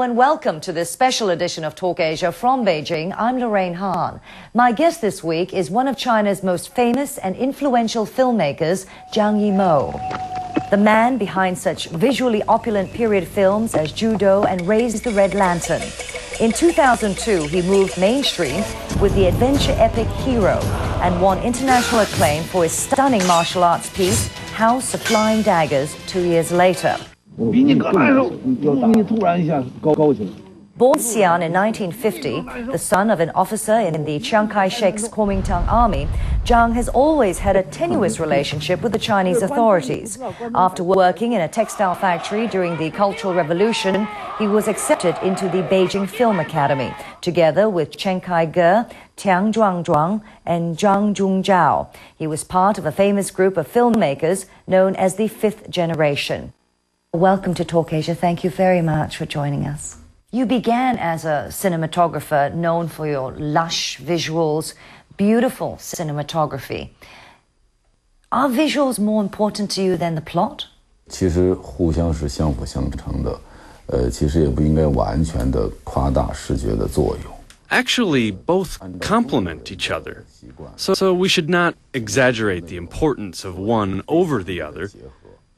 Hello and welcome to this special edition of Talk Asia from Beijing. I'm Lorraine Han. My guest this week is one of China's most famous and influential filmmakers, Zhang Yimou. The man behind such visually opulent period films as Judo and Raise the Red Lantern. In 2002, he moved mainstream with the adventure epic Hero and won international acclaim for his stunning martial arts piece, House of Flying Daggers, 2 years later. Born Xi'an in 1950, the son of an officer in the Chiang Kai-shek's Kuomintang army, Zhang has always had a tenuous relationship with the Chinese authorities. After working in a textile factory during the Cultural Revolution, he was accepted into the Beijing Film Academy, together with Chen Kai-ge, Tiang Zhuangzhuang, and Zhang Zhongzhao. He was part of a famous group of filmmakers known as the Fifth Generation. Welcome to Talk Asia. Thank you very much for joining us. You began as a cinematographer known for your lush visuals, beautiful cinematography. Are visuals more important to you than the plot? 其实互相是相辅相成的，其实也不应该完全的夸大视觉的作用。 Actually, both complement each other. So we should not exaggerate the importance of one over the other.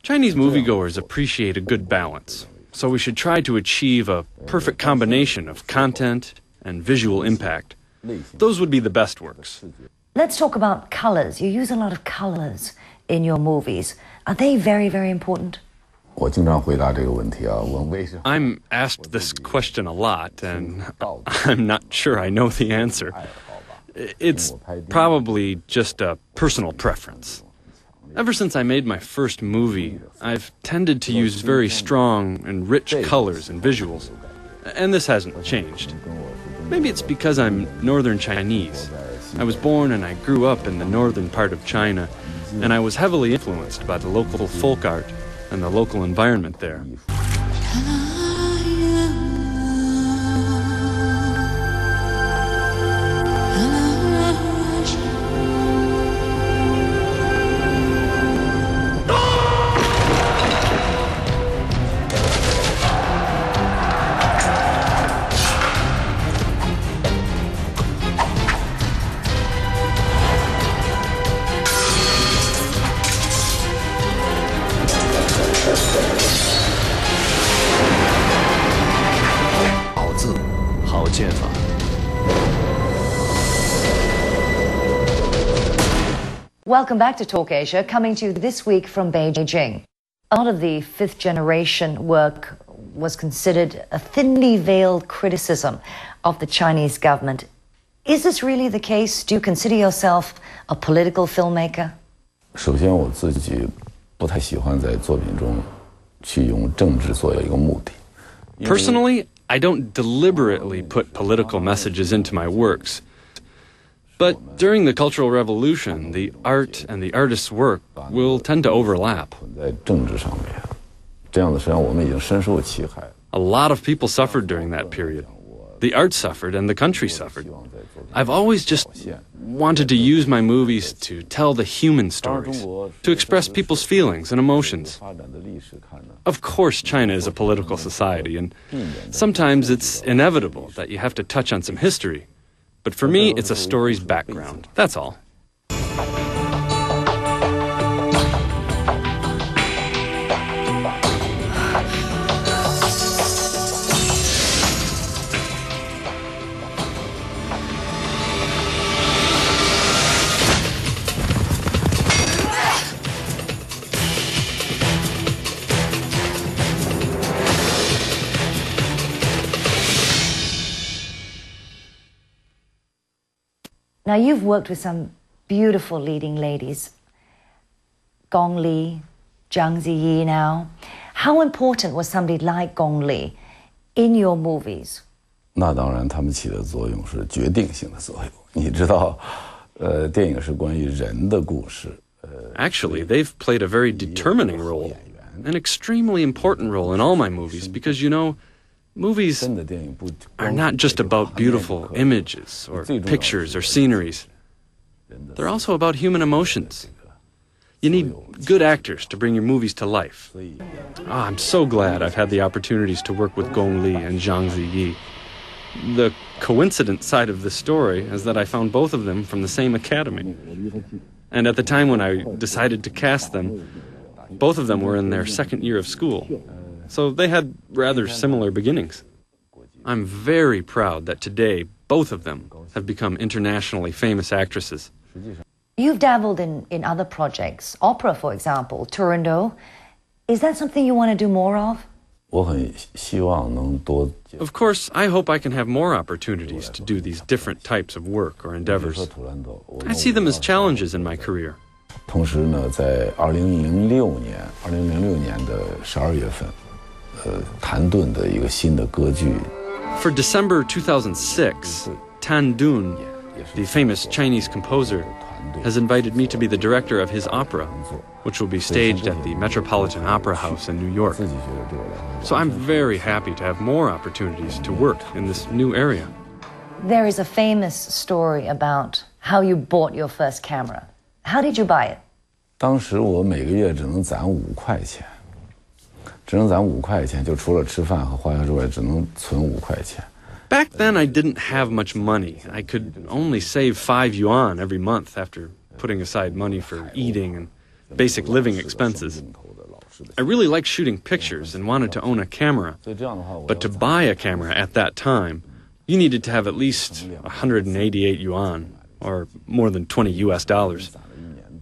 Chinese moviegoers appreciate a good balance, so we should try to achieve a perfect combination of content and visual impact. Those would be the best works. Let's talk about colors. You use a lot of colors in your movies. Are they very, very important? 我经常回答这个问题啊，我为什么 I'm asked this question a lot, and I'm not sure I know the answer. It's probably just a personal preference. Ever since I made my first movie, I've tended to use very strong and rich colors and visuals, and this hasn't changed. Maybe it's because I'm Northern Chinese. I was born and I grew up in the northern part of China, and I was heavily influenced by the local folk art and the local environment there. Welcome back to Talk Asia, coming to you this week from Beijing. A lot of the fifth generation work was considered a thinly veiled criticism of the Chinese government. Is this really the case? Do you consider yourself a political filmmaker? 首先我自己不太喜欢在作品中去用政治作为一个目的。 Personally, I don't deliberately put political messages into my works. But during the Cultural Revolution, the art and the artist's work will tend to overlap. 在政治上面，这样的实际上我们已经深受其害。 A lot of people suffered during that period. The art suffered and the country suffered. I've always just wanted to use my movies to tell the human stories, to express people's feelings and emotions. Of course, China is a political society, and sometimes it's inevitable that you have to touch on some history. But for me, it's a story's background. That's all. Now, you've worked with some beautiful leading ladies. Gong Li, Zhang Ziyi now. How important was somebody like Gong Li in your movies? 那当然，他们起的作用是决定性的作用。你知道，电影是关于人的故事。Actually, they've played a very determining role, an extremely important role in all my movies, because, you know, movies are not just about beautiful images or pictures or sceneries. They're also about human emotions. You need good actors to bring your movies to life. I'm so glad I've had the opportunities to work with Gong Li and Zhang Ziyi. The coincident side of this story is that I found both of them from the same academy. And at the time when I decided to cast them, both of them were in their second year of school. So they had rather similar beginnings. I'm very proud that today both of them have become internationally famous actresses. You've dabbled in other projects, opera, for example, Turandot. Is that something you want to do more of? Of course, I hope I can have more opportunities to do these different types of work or endeavors. I see them as challenges in my career. 同时呢，在2006年的12月份，谭盾的一个新的歌剧。For December 2006, Tan Dun, the famous Chinese composer, has invited me to be the director of his opera, which will be staged at the Metropolitan Opera House in New York. So I'm very happy to have more opportunities to work in this new area. There is a famous story about how you bought your first camera. How did you buy it? 当时我每个月只能攒5块钱，就除了吃饭和花销之外，只能存5块钱。Back then, I didn't have much money. I could only save 5 yuan every month after putting aside money for eating and basic living expenses. I really liked shooting pictures and wanted to own a camera. But to buy a camera at that time, you needed to have at least 188 yuan, or more than $20 US.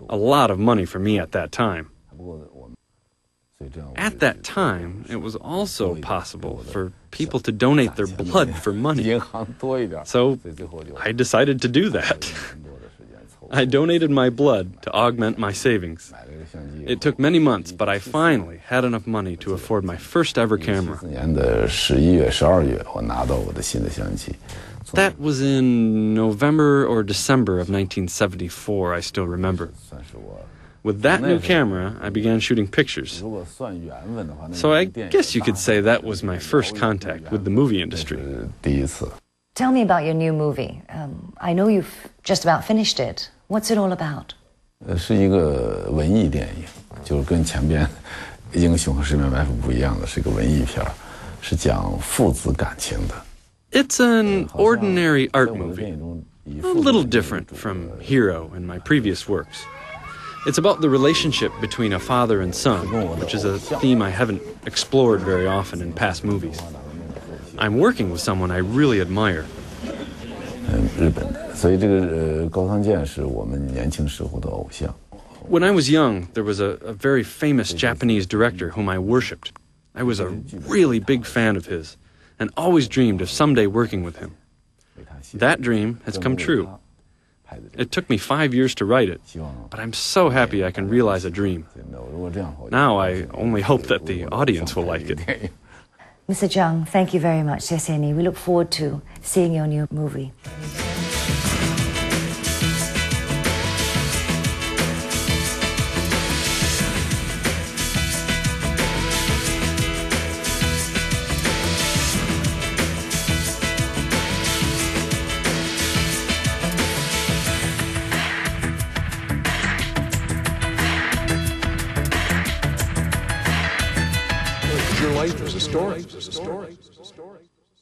A lot of money for me at that time. At that time, it was also possible for people to donate their blood for money. So I decided to do that. I donated my blood to augment my savings. It took many months, but I finally had enough money to afford my first ever camera. That was in November or December of 1974, I still remember. With that new camera, I began shooting pictures. So I guess you could say that was my first contact with the movie industry. Tell me about your new movie. I know you've just about finished it. What's it all about? 是一个文艺电影，就是跟前边《英雄和十面埋伏》不一样的，是一个文艺片，是讲父子感情的。It's an ordinary art movie, a little different from Hero and my previous works. It's about the relationship between a father and son, which is a theme I haven't explored very often in past movies. I'm working with someone I really admire. 日本的，所以这个高仓健是我们年轻时候的偶像。When I was young, there was a very famous Japanese director whom I worshipped. I was a really big fan of his, and always dreamed of someday working with him. That dream has come true. It took me 5 years to write it, but I'm so happy I can realize a dream. Now I only hope that the audience will like it. Mr. Zhang, thank you very much. 谢谢你. We look forward to seeing your new movie. Your life is a story.